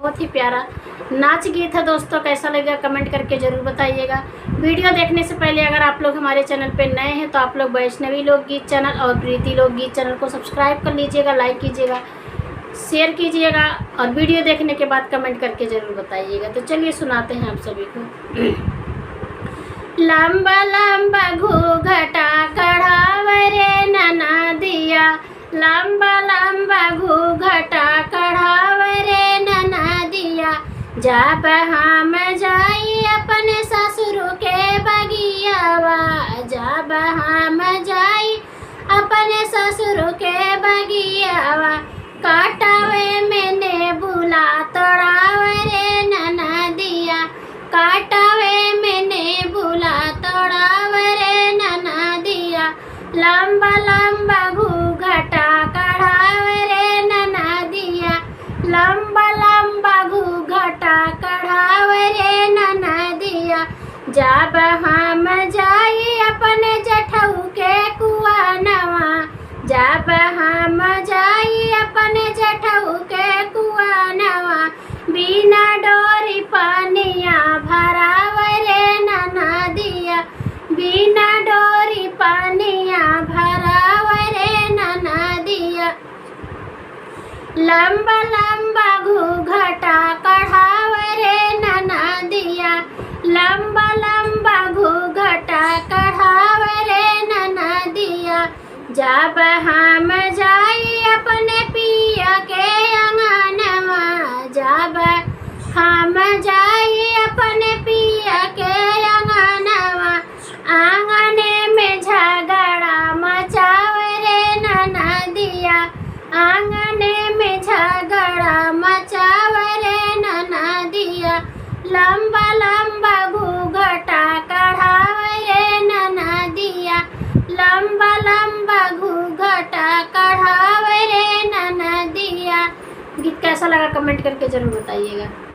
बहुत ही प्यारा नाच गीत है दोस्तों। कैसा लगेगा कमेंट करके ज़रूर बताइएगा। वीडियो देखने से पहले अगर आप लोग हमारे चैनल पे नए हैं तो आप लोग वैष्णवी लोकगीत चैनल और प्रीति लोकगीत चैनल को सब्सक्राइब कर लीजिएगा, लाइक कीजिएगा, शेयर कीजिएगा और वीडियो देखने के बाद कमेंट करके ज़रूर बताइएगा। तो चलिए सुनाते हैं आप सभी को। लंबा लंबा घूंघटा कढ़ावरे ननदिया, लंबा लंबा घूंघटा कढ़ावरे ननदिया, जब हम जाई अपने ससुर के बगियावा, जब हम जाई अपने ससुर के बगियावा, काटावे मैंने बुला तोड़ावरे ननदिया, काटावे मैंने बुला तोड़ावरे ननदिया, लंबा लंबा घूंघटा कढ़ावरे ननदिया, लंबा लंबा घूंघटा कढ़ावरे ननदिया, जब हम जाई अपने जठऊ के कुआनवा, जब हम जाई अपने जठऊ के कुआनवा, बिना डोरी पानिया भरावरे ननदिया, बिना डोरी पानिया भरावरे ननदिया, लंबा लंबा घूंघटा कढ़ावरे ननदिया, लंबा लंबा घूंघटा कढ़ावरे ननदिया, जब हम जाई अपने पिया के अंगनवा, जब हम जाई अपने पिया के अंगनवा, आंगने में झगड़ा मचावरे ननदिया, आंगने में झगड़ा मचावरे ननदिया, लंबा लंबा घूंघटा कढ़ावरे ननदिया, लंबा लंबा घूंघटा कढ़ावरे ननदिया। गीत कैसा लगा कमेंट करके ज़रूर बताइएगा।